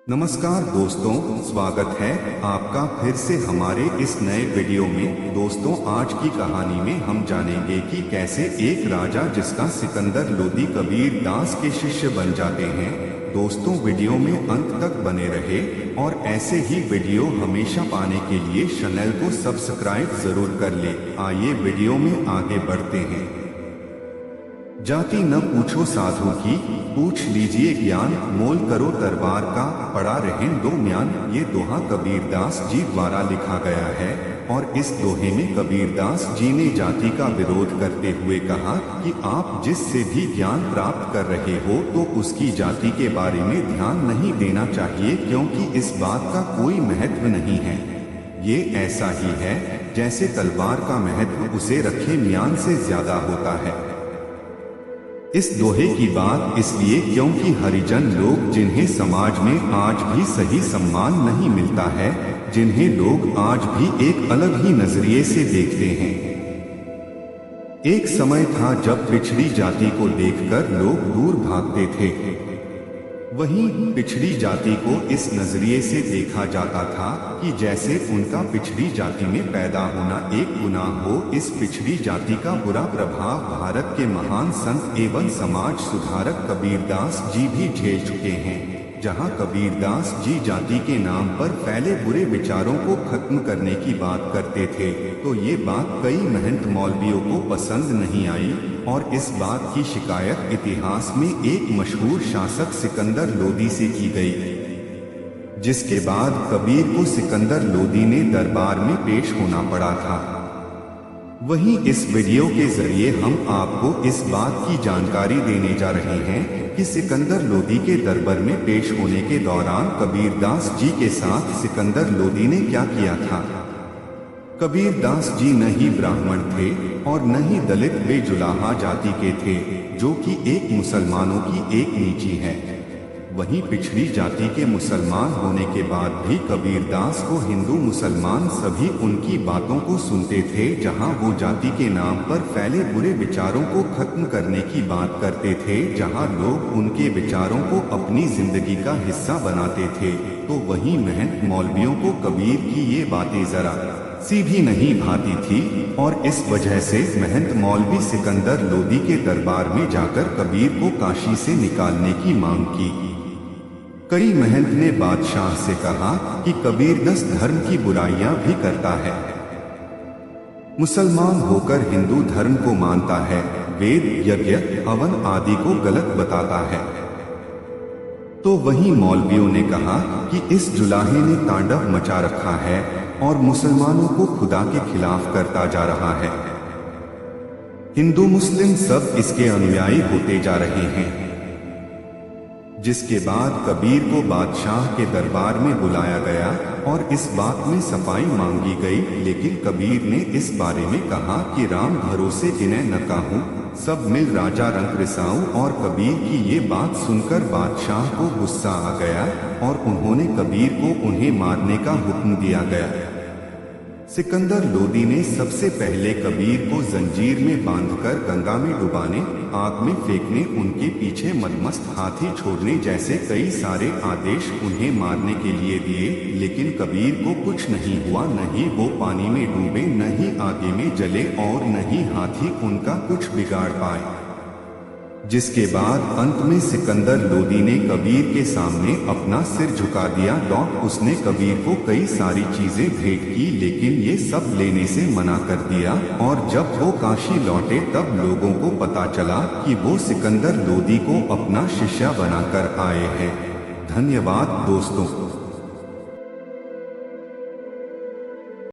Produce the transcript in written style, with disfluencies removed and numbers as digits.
नमस्कार दोस्तों, स्वागत है आपका फिर से हमारे इस नए वीडियो में। दोस्तों, आज की कहानी में हम जानेंगे कि कैसे एक राजा जिसका सिकंदर लोदी कबीर दास के शिष्य बन जाते हैं। दोस्तों, वीडियो में अंत तक बने रहे और ऐसे ही वीडियो हमेशा पाने के लिए चैनल को सब्सक्राइब जरूर कर ले। आइए वीडियो में आगे बढ़ते हैं। जाति न पूछो साधु की, पूछ लीजिए ज्ञान, मोल करो दरबार का, पड़ा रहें दो म्यान। ये दोहा कबीरदास जी द्वारा लिखा गया है और इस दोहे में कबीरदास जी ने जाति का विरोध करते हुए कहा कि आप जिससे भी ज्ञान प्राप्त कर रहे हो तो उसकी जाति के बारे में ध्यान नहीं देना चाहिए, क्योंकि इस बात का कोई महत्व नहीं है। ये ऐसा ही है जैसे तलवार का महत्व उसे रखे म्यान से ज्यादा होता है। इस दोहे की बात इसलिए क्योंकि हरिजन लोग, जिन्हें समाज में आज भी सही सम्मान नहीं मिलता है, जिन्हें लोग आज भी एक अलग ही नजरिए से देखते हैं। एक समय था जब पिछड़ी जाति को देखकर लोग दूर भागते थे। वहीं पिछड़ी जाति को इस नजरिए से देखा जाता था कि जैसे उनका पिछड़ी जाति में पैदा होना एक गुनाह हो। इस पिछड़ी जाति का बुरा प्रभाव भारत के महान संत एवं समाज सुधारक कबीरदास जी भी झेल चुके हैं। जहां कबीरदास जी जाति के नाम पर फैले बुरे विचारों को खत्म करने की बात करते थे, तो ये बात कई महंत मौलवियों को पसंद नहीं आई और इस बात की शिकायत इतिहास में एक मशहूर शासक सिकंदर लोदी से की गई, जिसके बाद कबीर को सिकंदर लोदी ने दरबार में पेश होना पड़ा था। वहीं इस वीडियो के जरिए हम आपको इस बात की जानकारी देने जा रहे हैं कि सिकंदर लोदी के दरबार में पेश होने के दौरान कबीरदास जी के साथ सिकंदर लोदी ने क्या किया था। कबीरदास जी न ही ब्राह्मण थे और न ही दलित, वे जुलाहा जाति के थे, जो कि एक मुसलमानों की एक नीची है। वहीं पिछड़ी जाति के मुसलमान होने के बाद भी कबीरदास को हिंदू मुसलमान सभी उनकी बातों को सुनते थे। जहां वो जाति के नाम पर फैले बुरे विचारों को खत्म करने की बात करते थे, जहां लोग उनके विचारों को अपनी जिंदगी का हिस्सा बनाते थे, तो वहीं महंत मौलवियों को कबीर की ये बातें जरा सी भी नहीं भाती थी और इस वजह से महंत मौलवी सिकंदर लोदी के दरबार में जाकर कबीर को काशी से निकालने की मांग की। कई महंत ने बादशाह से कहा कि कबीर 10 धर्म की बुराइयां भी करता है, मुसलमान होकर हिंदू धर्म को मानता है, वेद, यज्ञ, हवन आदि को गलत बताता है। तो वहीं मौलवियों ने कहा कि इस जुलाहे ने तांडव मचा रखा है और मुसलमानों को खुदा के खिलाफ करता जा रहा है। हिंदू मुस्लिम सब इसके अनुयायी होते जा रहे हैं। जिसके बाद कबीर को बादशाह के दरबार में बुलाया गया और इस बात में सफाई मांगी गई, लेकिन कबीर ने इस बारे में कहा कि राम भरोसे जिन्हें न काहूं, सब मिल राजा रंग रिसाऊं। और कबीर की ये बात सुनकर बादशाह को गुस्सा आ गया और उन्होंने कबीर को उन्हें मारने का हुक्म दिया गया। सिकंदर लोदी ने सबसे पहले कबीर को जंजीर में बांधकर गंगा में डुबाने, आग में फेंकने, उनके पीछे मदमस्त हाथी छोड़ने जैसे कई सारे आदेश उन्हें मारने के लिए दिए, लेकिन कबीर को कुछ नहीं हुआ। न ही वो पानी में डूबे, न ही आगे में जले और न ही हाथी उनका कुछ बिगाड़ पाए। जिसके बाद अंत में सिकंदर लोदी ने कबीर के सामने अपना सिर झुका दिया। उसने कबीर को कई सारी चीजें भेंट की, लेकिन ये सब लेने से मना कर दिया और जब वो काशी लौटे तब लोगों को पता चला कि वो सिकंदर लोदी को अपना शिष्य बनाकर आए हैं। धन्यवाद दोस्तों।